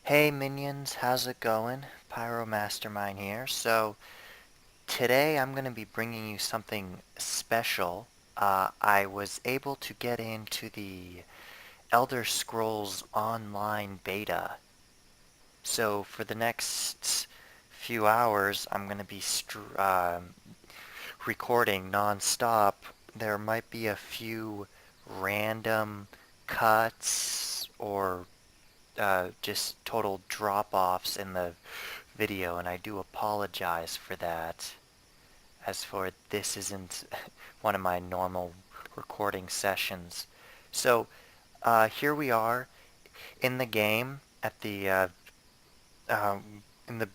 Hey minions, how's it going? Pyro Mastermind here. So today I'm going to be bringing you something special. I was able to get into the Elder Scrolls Online beta. So for the next few hours I'm going to be recording non-stop. There might be a few random cuts or just total drop-offs in the video, and I do apologize for that. As for this isn't one of my normal recording sessions. So here we are in the game at the in the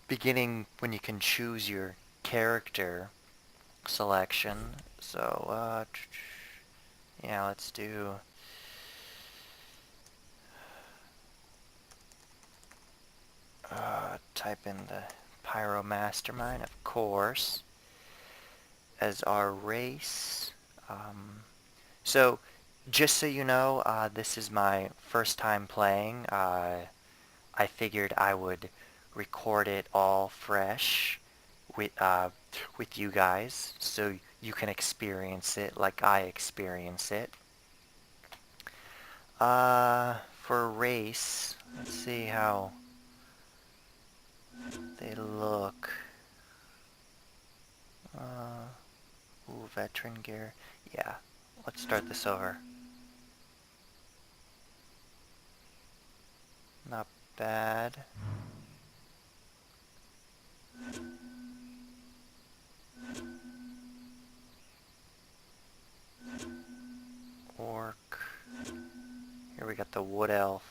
beginning when you can choose your character selection. So yeah, let's do type in the Pyro Mastermind, of course, as our race. Um, so, just so you know, this is my first time playing. I figured I would record it all fresh with you guys, so you can experience it like I experience it. For race, let's see how they look. Uh, Veteran gear. Yeah, let's start this over. Not bad. Orc. Here we got the Wood Elf,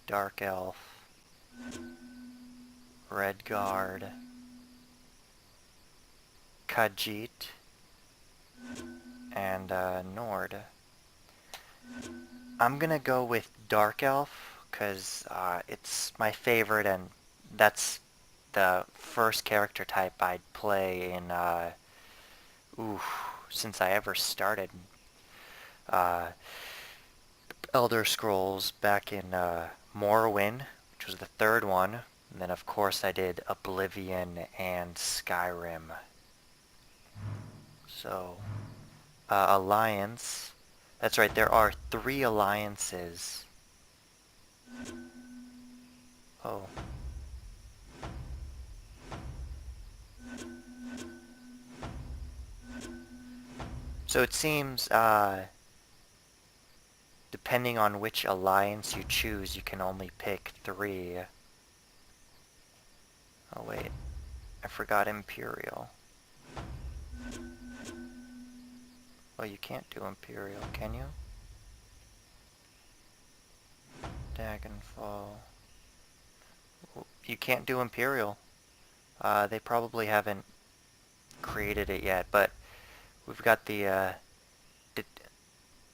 Dark Elf, Red Guard, Khajiit, and Nord. I'm gonna go with Dark Elf because it's my favorite, and that's the first character type I'd play in ooh, since I ever started uh, Elder Scrolls back in Morrowind, which was the third one. And then of course I did Oblivion and Skyrim. So, Alliance. That's right, there are 3 alliances. Oh. So it seems, depending on which alliance you choose, you can only pick 3. Oh wait, I forgot Imperial. Oh, you can't do Imperial, can you? Dagonfall. You can't do Imperial. They probably haven't created it yet, but we've got the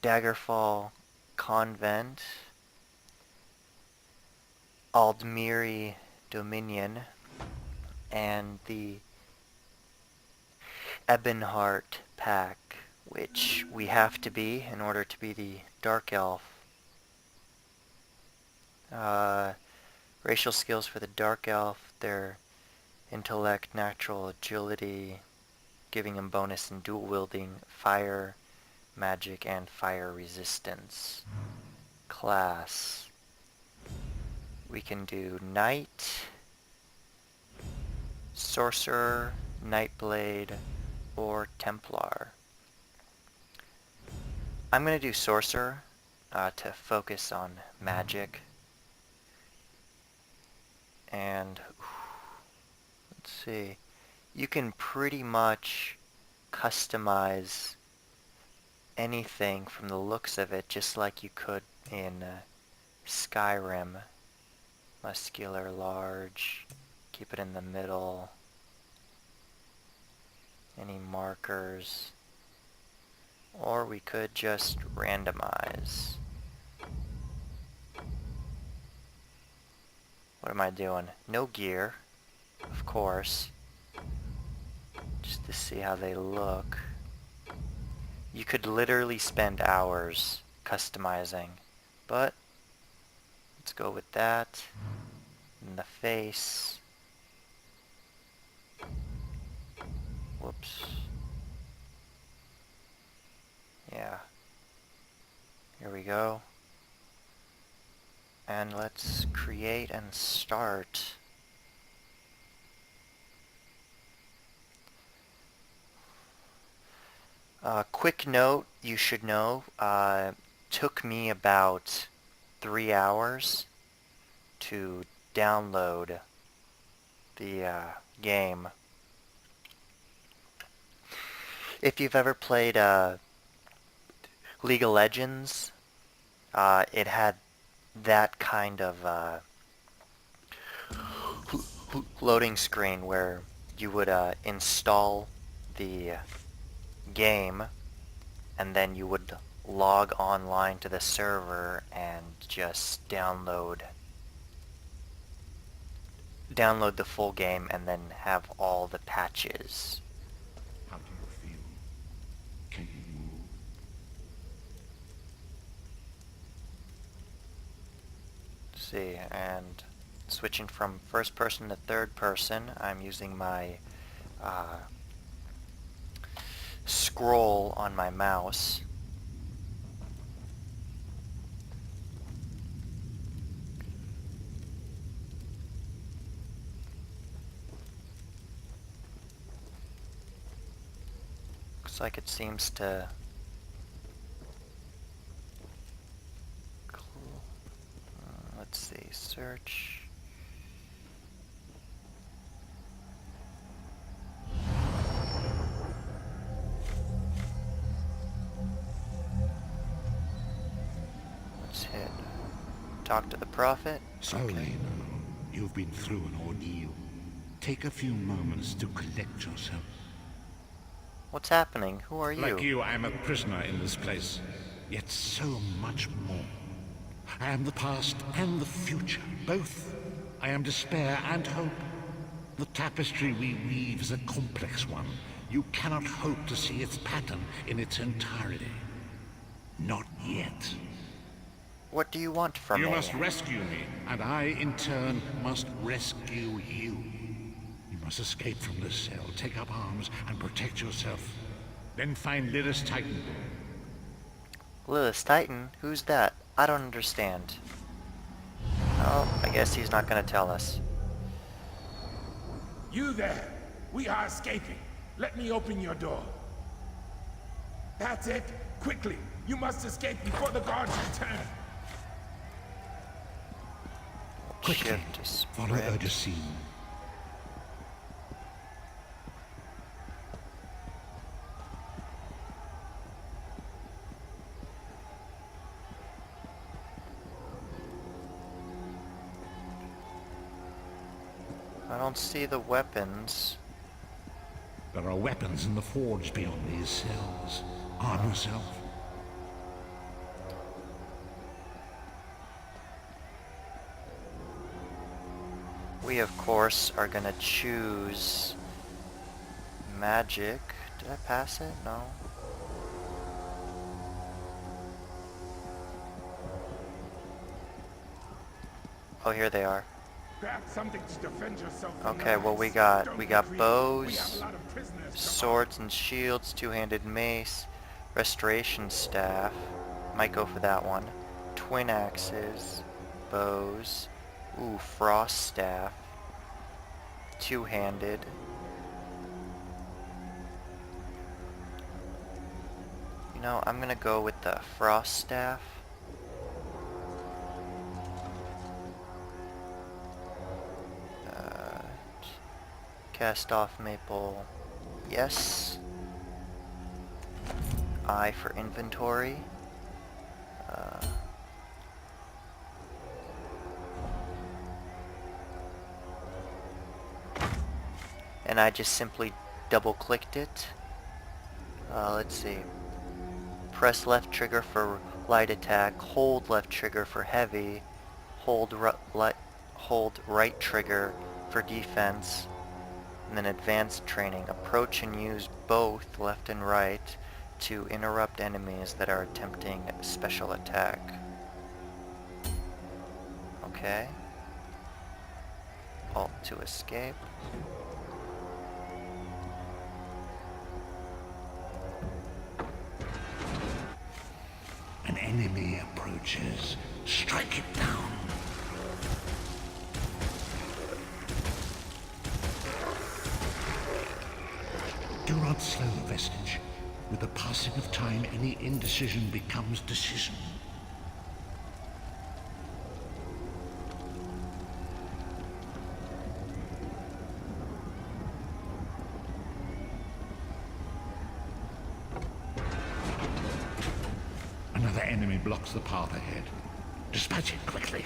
Daggerfall Convent, Aldmeri Dominion, and the Ebonheart Pack, which we have to be in order to be the Dark Elf. Uh, Racial skills for the Dark Elf, their intellect, natural agility, giving him bonus in dual wielding, fire, magic, and fire resistance. Class. We can do Knight, Sorcerer, Nightblade, or Templar. I'm going to do Sorcerer to focus on magic. And let's see. You can pretty much customize anything from the looks of it, just like you could in Skyrim. Muscular, large, keep it in the middle. Any markers. Or we could just randomize. What am I doing? No gear, of course. Just to see how they look. You could literally spend hours customizing, but let's go with that. In the face. Whoops. Yeah. Here we go. And let's create and start. Quick note, you should know, took me about 3 hours to download the game. If you've ever played League of Legends, it had that kind of loading screen where you would install the game and then you would log online to the server and just download the full game and then have all the patches. How do you feel? Can you move? See, and switching from first person to third person, I'm using my scroll on my mouse. Looks like it seems to let's see, search. Let's hit talk to the prophet. Slowly Okay. now. You've been through an ordeal. Take a few moments to collect yourself. What's happening? Who are Like you? you, I am a prisoner in this place. Yet so much more. I am the past and the future, both. I am despair and hope. The tapestry we weave is a complex one. You cannot hope to see its pattern in its entirety. Not yet. What do you want from You me? must rescue me, and I, in turn, must rescue you. You must escape from this cell, take up arms, and protect yourself. Then find Lilith Titan. Lilith Titan? Who's that? I don't understand. Oh, I guess he's not gonna tell us. You there! We are escaping. Let me open your door. That's it. Quickly! You must escape before the guards return. Quickly, Shift to follow sprint. Urgesine. I don't see the weapons. There are weapons in the forge beyond these cells. Arm yourself. We, of course, are gonna choose magic. Did I pass it? No. Oh, here they are. Grab something to defend yourself from Okay, the well we rats. got Don't be greedy. We have bows, a lot of prisoners to swords and shields, two-handed mace, restoration staff. Might go for that one. Twin axes, bows. Ooh, frost staff. Two-handed. You know, I'm gonna go with the frost staff. Cast off maple. Yes. I for inventory. And I just simply double clicked it. Let's see. Press left trigger for light attack, hold left trigger for heavy, hold right trigger for defense, and then advanced training. Approach and use both left and right to interrupt enemies that are attempting special attack. Okay. Alt to escape. An enemy approaches. Strike it down. Do not slow, Vestige. With the passing of time, any indecision becomes decision. Another enemy blocks the path ahead. Dispatch it quickly.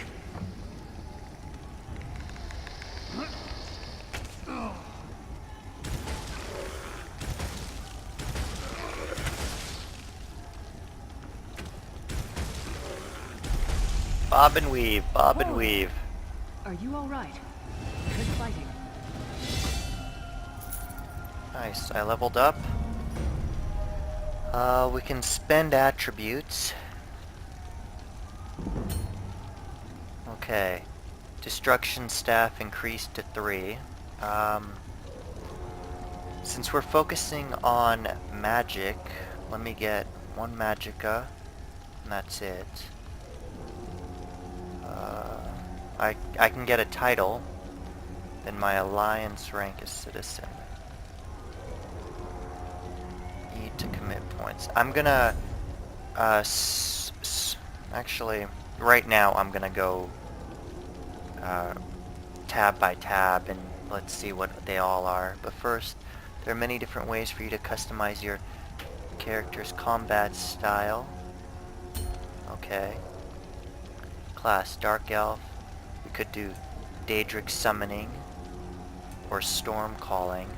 Bob and weave, bob and weave. Are you all right? Good fighting. Nice, I leveled up. We can spend attributes. Okay. Destruction staff increased to 3. Since we're focusing on magic, let me get 1 magicka, and that's it. I can get a title, then my alliance rank is citizen. E to commit points. I'm gonna, actually, right now I'm gonna go, tab by tab and let's see what they all are. But first, there are many different ways for you to customize your character's combat style. Okay. Class, Dark Elf. We could do Daedric Summoning or Storm Calling.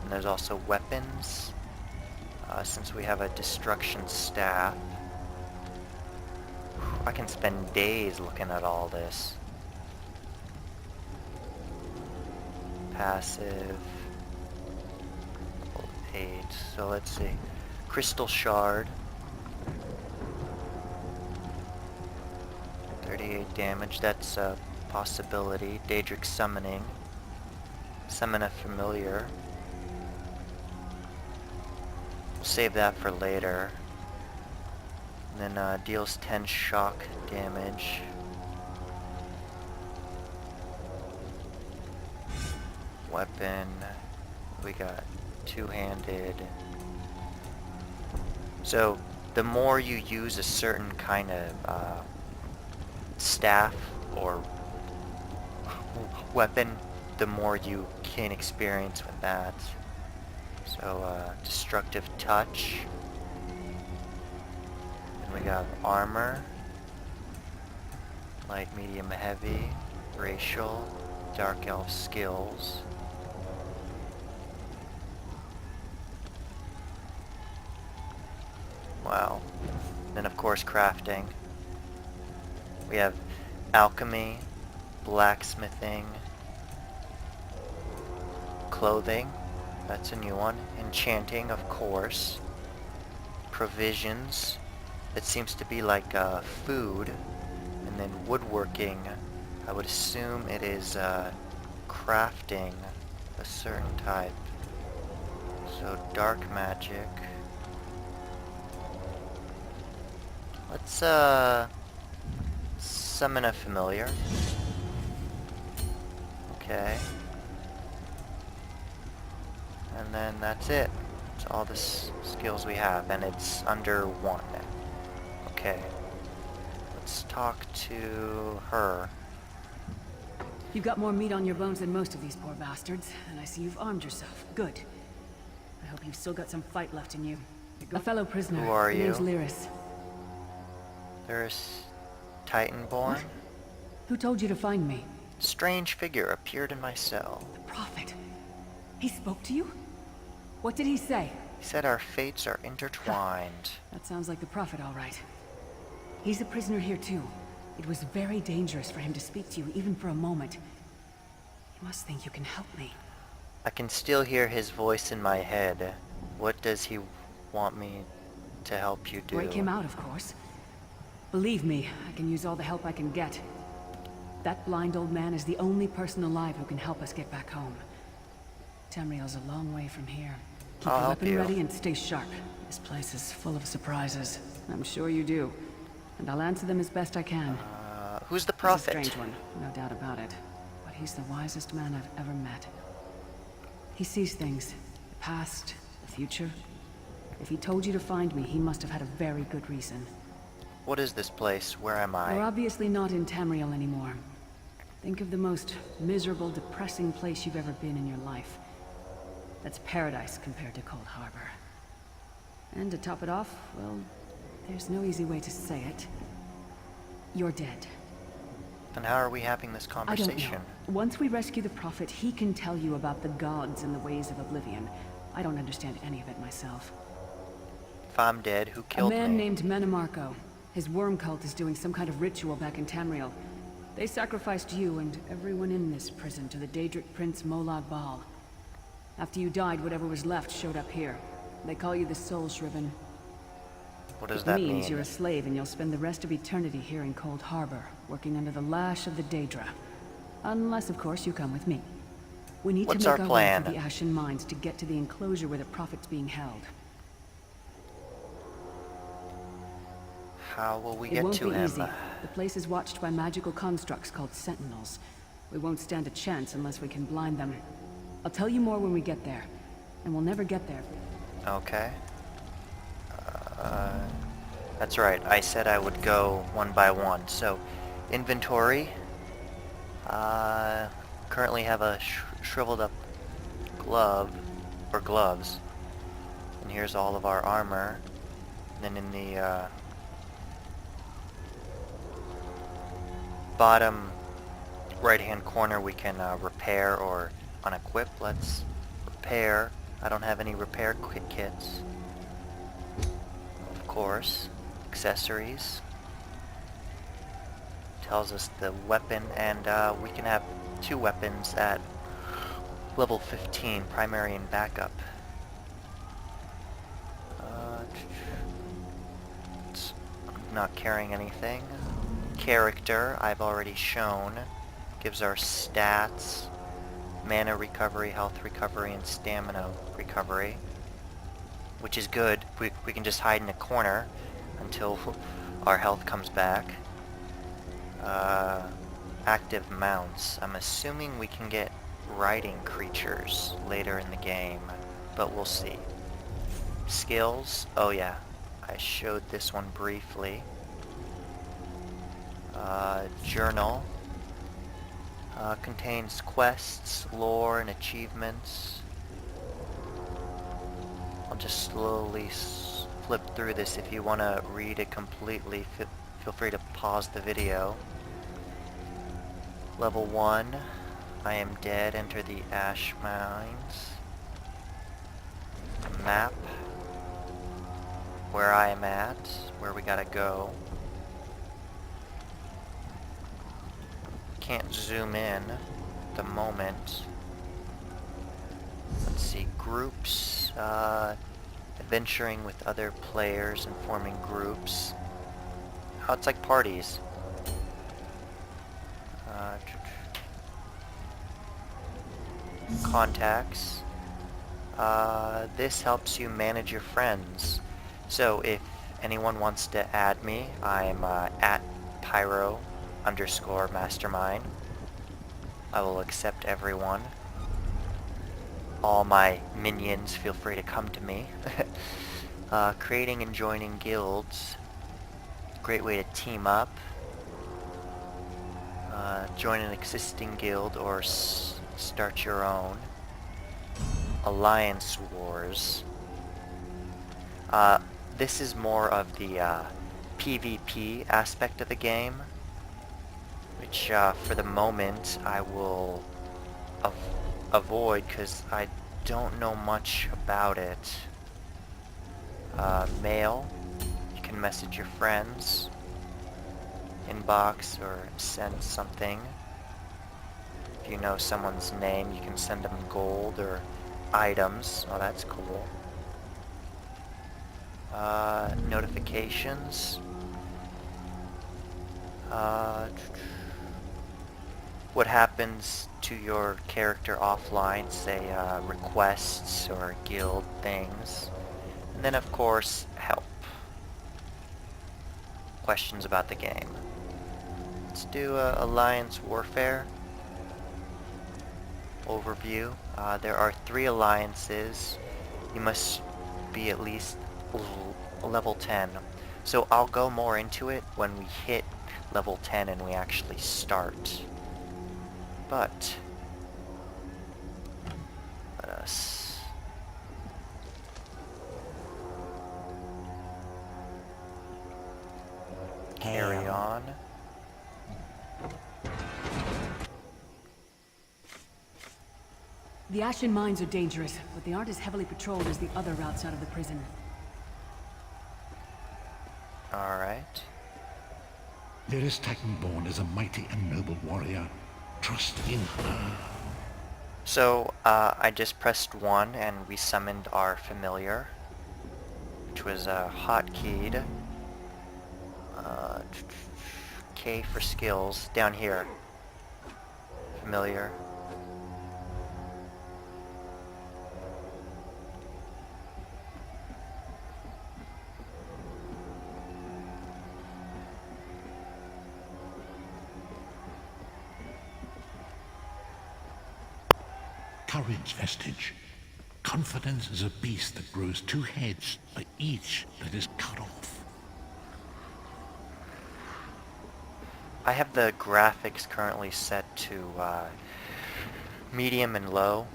And there's also weapons. Since we have a Destruction Staff, I can spend days looking at all this. Passive. Level 8. So let's see. Crystal Shard. 38 damage, that's a possibility. Daedric Summoning. Summon a familiar. We'll save that for later. And then deals 10 shock damage. Weapon. We got two-handed. So, the more you use a certain kind of staff or weapon, the more you gain experience with that. So, Destructive Touch. And we got Armor. Light, Medium, Heavy. Racial. Dark Elf Skills. Wow. Then of course crafting. We have alchemy, blacksmithing, clothing, that's a new one, enchanting of course, provisions, that seems to be like food, and then woodworking, I would assume it is crafting a certain type. So dark magic. Let's summon a familiar. Okay. And then that's it. That's all the skills we have, and it's under 1. Okay. Let's talk to her. You've got more meat on your bones than most of these poor bastards, and I see you've armed yourself. Good. I hope you've still got some fight left in you. A fellow prisoner. Who are you? Name's Lyris. There's Titanborn. What? Who told you to find me? Strange figure appeared in my cell. The Prophet. He spoke to you? What did he say? He said our fates are intertwined. That sounds like the Prophet, all right. He's a prisoner here too. It was very dangerous for him to speak to you, even for a moment. You must think you can help me. I can still hear his voice in my head. What does he want me to help you do? Break him out, of course. Believe me, I can use all the help I can get. That blind old man is the only person alive who can help us get back home. Tamriel's a long way from here. Keep I'll your help weapon you. ready and stay sharp. This place is full of surprises. I'm sure you do. And I'll answer them as best I can. Who's the He's a prophet? strange one, no doubt about it. But he's the wisest man I've ever met. He sees things. The past, the future. If he told you to find me, he must have had a very good reason. What is this place? Where am We're I? obviously not in Tamriel anymore. Think of the most miserable, depressing place you've ever been in your life. That's paradise compared to Cold Harbor. And to top it off, well, there's no easy way to say it. You're dead. Then how are we having this I don't conversation? know. Once we rescue the Prophet, he can tell you about the gods and the ways of Oblivion. I don't understand any of it myself. If I'm dead, who A killed man me? named Menemarco. His worm cult is doing some kind of ritual back in Tamriel. They sacrificed you and everyone in this prison to the Daedric Prince Molag Bal. After you died, whatever was left showed up here. They call you the Soul Shriven. What does It that means mean? you're a slave and you'll spend the rest of eternity here in Cold Harbor, working under the lash of the Daedra. Unless, of course, you come with me. We need What's to make our our way plan? through the Ashen Mines to get to the enclosure where the Prophet's being held. How will we It get won't to be him? easy. The place is watched by magical constructs called Sentinels. We won't stand a chance unless we can blind them. I'll tell you more when we get there. And we'll never get there. Okay. That's right. I said I would go one by one. So, inventory. Currently have a shriveled up glove, or gloves. And here's all of our armor. And then in the bottom right-hand corner we can repair or unequip. Let's repair. I don't have any repair kits. Of course. Accessories. Tells us the weapon, and we can have 2 weapons at level 15, primary and backup. I'm not carrying anything. Character, I've already shown. Gives our stats, mana recovery, health recovery, and stamina recovery. Which is good. We can just hide in a corner until our health comes back. Active mounts. I'm assuming we can get riding creatures later in the game, but we'll see. Skills. Oh yeah, I showed this one briefly. Journal. Contains quests, lore, and achievements. I'll just slowly flip through this. If you want to read it completely, feel free to pause the video. Level 1. I am dead. Enter the Ash Mines. Map. Where I am at. Where we gotta go. Can't zoom in at the moment. Let's see. Groups. Adventuring with other players and forming groups. Oh, it's like parties. Contacts. This helps you manage your friends. So if anyone wants to add me, I'm at Pyro_Mastermind. I will accept everyone. All my minions, feel free to come to me. Creating and joining guilds. Great way to team up. Join an existing guild or start your own. Alliance Wars. This is more of the PvP aspect of the game, which for the moment I will avoid because I don't know much about it. Mail. You can message your friends. Inbox or send something. If you know someone's name, you can send them gold or items. Oh, that's cool. Notifications. Uh, what happens to your character offline, say requests or guild things. And then of course, help. Questions about the game. Let's do Alliance Warfare. Overview. There are 3 alliances. You must be at least level 10. So I'll go more into it when we hit level 10 and we actually start. But let us carry on. The Ashen Mines are dangerous, but they aren't as heavily patrolled as the other routes out of the prison. Alright. Lyris Titanborn is a mighty and noble warrior. Trust in her. So, I just pressed 1 and we summoned our familiar, which was hotkeyed. K for skills, down here. Familiar. Courage, Vestige. Confidence is a beast that grows 2 heads for each that is cut off. I have the graphics currently set to medium and low,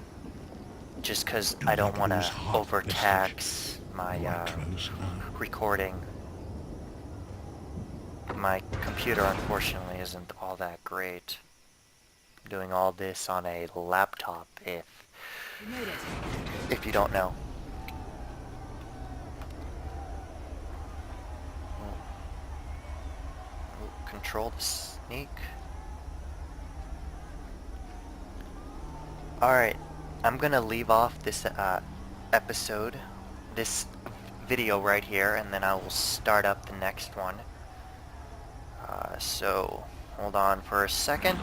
just because I don't want to overtax my recording. My computer unfortunately isn't all that great. I'm doing all this on a laptop, if you don't know. Control the sneak. Alright, I'm gonna leave off this episode, this video right here, and then I will start up the next one. So, hold on for a second.